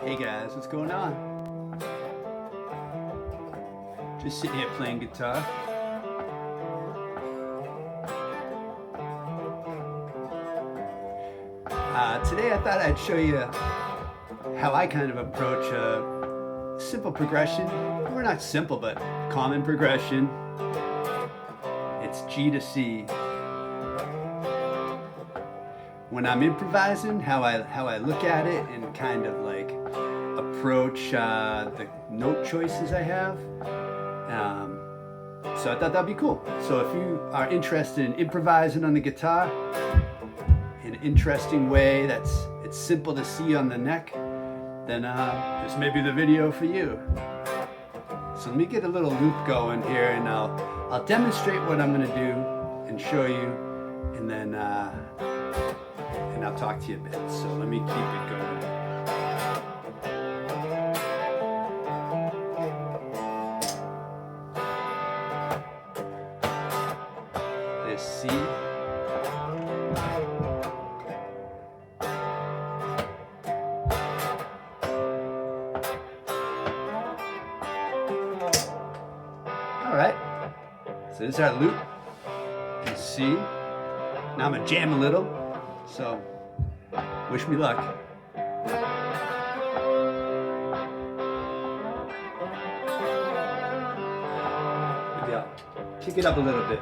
Hey guys, what's going on? Just sitting here playing guitar. Today I thought I'd show you how I kind of approach a simple progression. Or not simple, but common progression. It's G to C. When I'm improvising, how I look at it and kind of like approach the note choices I have. So I thought that'd be cool. So if you are interested in improvising on the guitar in an interesting way it's simple to see on the neck, then this may be the video for you. So let me get a little loop going here, and I'll demonstrate what I'm going to do and show you, and then I'll talk to you a bit. So let me keep it going. There's C. All right. So this is our loop. There's C. Now I'm gonna jam a little. So wish me luck. Maybe I'll kick it up a little bit.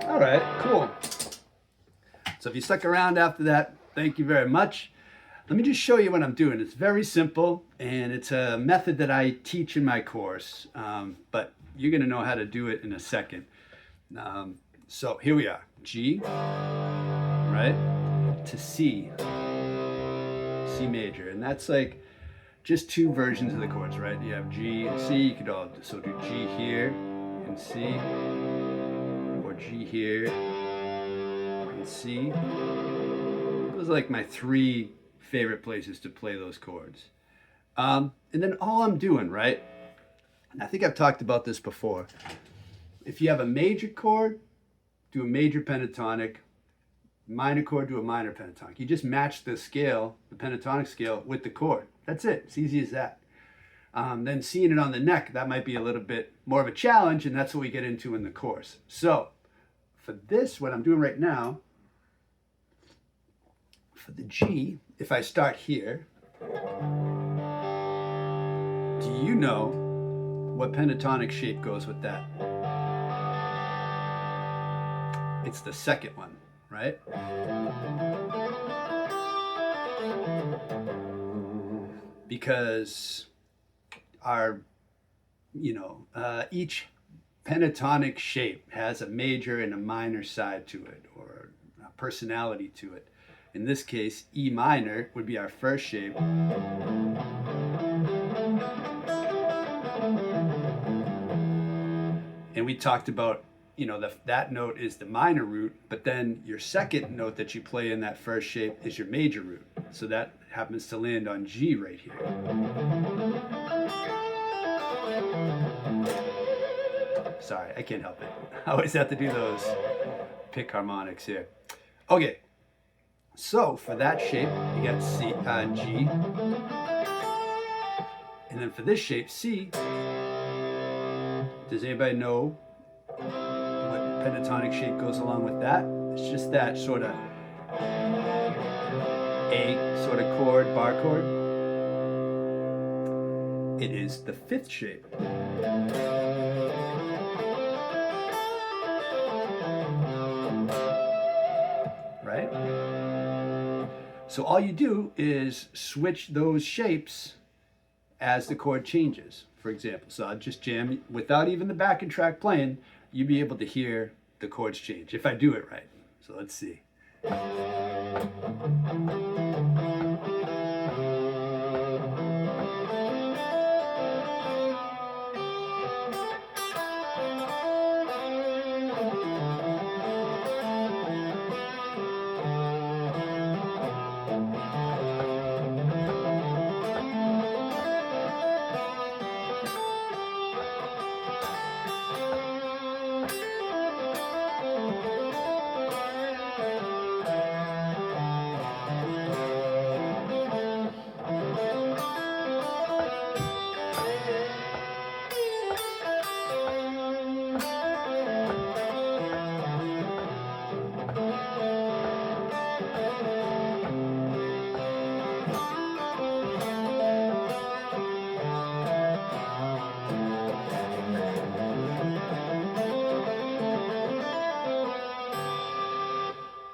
All right, cool. So if you stuck around after that, thank you very much. Let me just show you what I'm doing. It's very simple, and it's a method that I teach in my course, but you're gonna know how to do it in a second. So here we are, G, right, to C, C major, and that's like just two versions of the chords, right? You have G and C, you could also do G here and C, G here and C. Those are like my three favorite places to play those chords. And then all I'm doing, right? And I think I've talked about this before. If you have a major chord, do a major pentatonic. Minor chord, do a minor pentatonic. You just match the scale, the pentatonic scale, with the chord. That's it. It's easy as that. Then seeing it on the neck, that might be a little bit more of a challenge, and that's what we get into in the course. So for this, what I'm doing right now, for the G, if I start here, do you know what pentatonic shape goes with that? It's the second one, right? Because our, each pentatonic shape has a major and a minor side to it, or a personality to it. In this case, E minor would be our first shape. And we talked about you know, that note is the minor root, but then your second note that you play in that first shape is your major root. So that happens to land on G right here. Sorry, I can't help it. I always have to do those pick harmonics here. Okay, so for that shape, you got C, G. And then for this shape, C, does anybody know what pentatonic shape goes along with that? It's just that sort of A sort of chord, bar chord. It is the fifth shape. Right? So all you do is switch those shapes as the chord changes, for example. So I'll just jam without even the backing track playing, you'll be able to hear the chords change if I do it right. So let's see.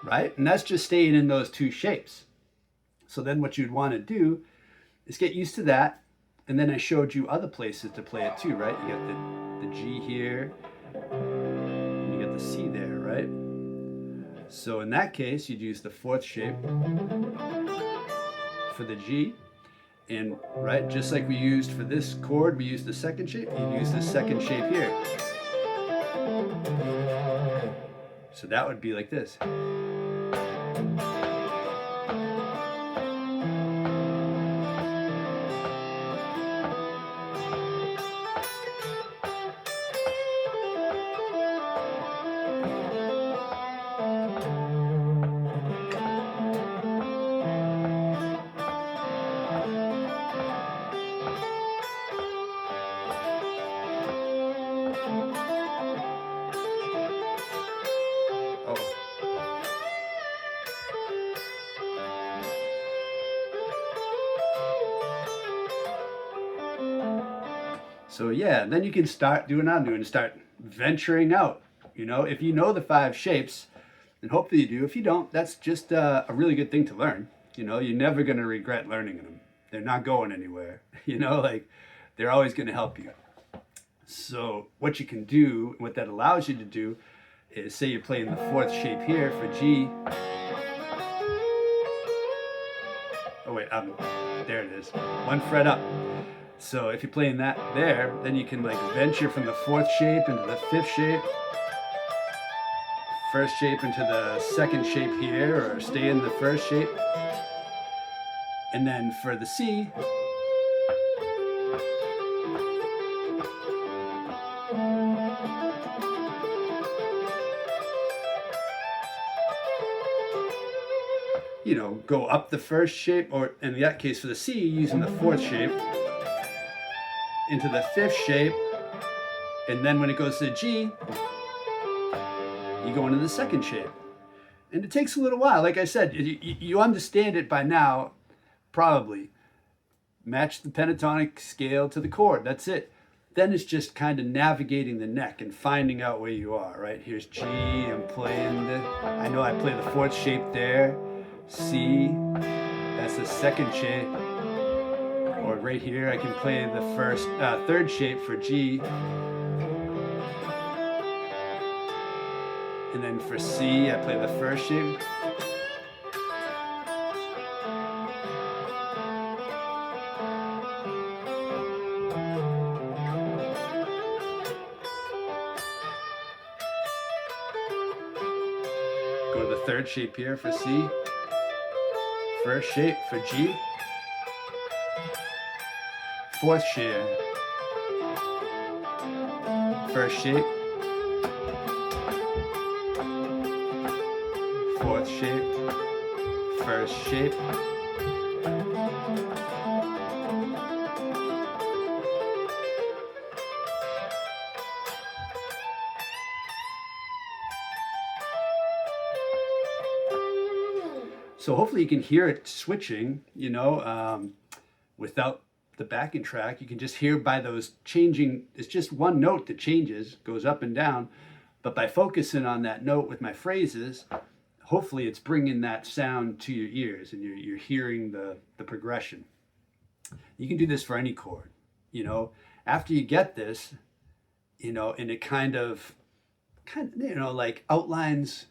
Right? And that's just staying in those two shapes. So then what you'd want to do is get used to that. And then I showed you other places to play it too, right? You got the G here, and you got the C there, right? So in that case, you'd use the fourth shape for the G. And right, just like we used for this chord, we used the second shape, you'd use the second shape here. So that would be like this. So yeah, then you can start doing what I'm doing, start venturing out. You know, if you know the 5 shapes, and hopefully you do. If you don't, that's just a really good thing to learn. You know, you're never going to regret learning them. They're not going anywhere. You know, like they're always going to help you. So what you can do, what that allows you to do, is say you're playing the fourth shape here for G. Oh wait, there it is. 1 fret up. So if you're playing that there, then you can like venture from the fourth shape into the fifth shape, first shape into the second shape here, or stay in the first shape. And then for the C, you know, go up the first shape, or in that case for the C, using the fourth shape, into the fifth shape, and then when it goes to the G, you go into the second shape. And it takes a little while. Like I said, you understand it by now, probably. Match the pentatonic scale to the chord, that's it. Then it's just kind of navigating the neck and finding out where you are, right? Here's G, I'm playing I know I play the fourth shape there. C, that's the second shape. Or right here, I can play the third shape for G. And then for C, I play the first shape. Go to the third shape here for C. First shape for G. Fourth shape. First shape. Fourth shape. First shape. So hopefully you can hear it switching, without the backing track. You can just hear by those changing, it's just one note that changes, goes up and down. But by focusing on that note with my phrases, hopefully it's bringing that sound to your ears and you're hearing the progression. You can do this for any chord, after you get this, and it kind of, like outlines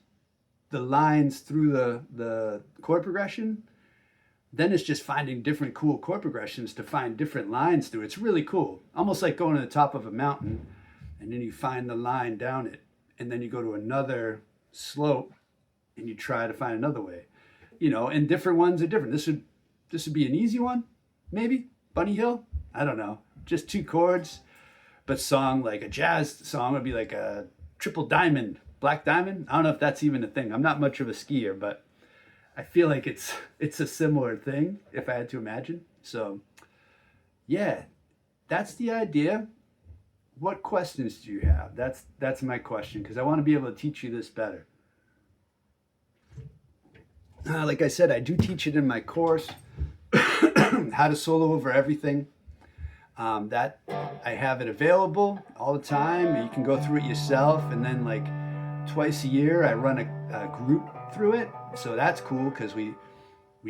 the lines through the chord progression. Then it's just finding different cool chord progressions to find different lines through. It's really cool. Almost like going to the top of a mountain and then you find the line down it. And then you go to another slope and you try to find another way. And different ones are different. This would be an easy one, maybe. Bunny Hill? I don't know. Just 2 chords. But song, like a jazz song would be like a triple diamond, black diamond. I don't know if that's even a thing. I'm not much of a skier, but I feel like it's a similar thing if I had to imagine. So yeah, that's the idea. What questions do you have? That's my question, because I want to be able to teach you this better. Like I said, I do teach it in my course, how to solo over everything. That I have it available all the time. You can go through it yourself, and then like twice a year I run a group through it. So that's cool because we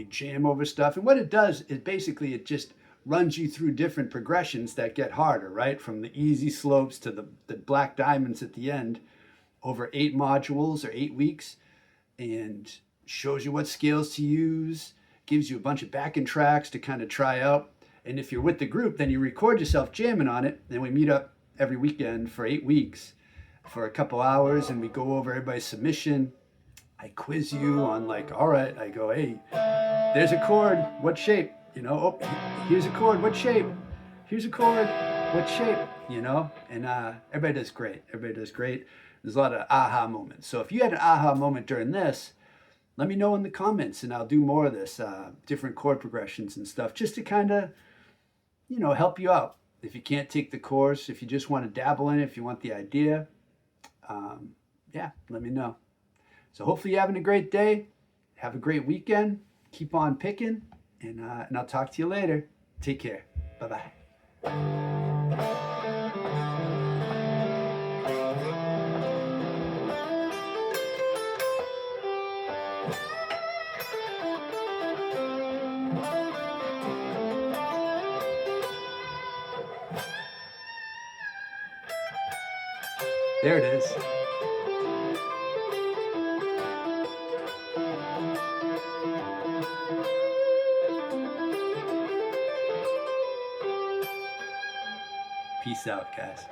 jam over stuff. And what it does is basically it just runs you through different progressions that get harder, right? From the easy slopes to the black diamonds at the end over 8 modules or 8 weeks, and shows you what scales to use, gives you a bunch of backing tracks to kind of try out. And if you're with the group, then you record yourself jamming on it. Then we meet up every weekend for 8 weeks for a couple hours and we go over everybody's submission. I quiz you on like, all right, I go, hey, there's a chord, what shape? Oh, here's a chord, what shape? Here's a chord, what shape? And everybody does great. Everybody does great. There's a lot of aha moments. So if you had an aha moment during this, let me know in the comments and I'll do more of this, different chord progressions and stuff, just to kind of, help you out. If you can't take the course, if you just want to dabble in it, if you want the idea, yeah, let me know. So hopefully you're having a great day. Have a great weekend. Keep on picking, and I'll talk to you later. Take care. Bye-bye. There it is. Peace out, guys.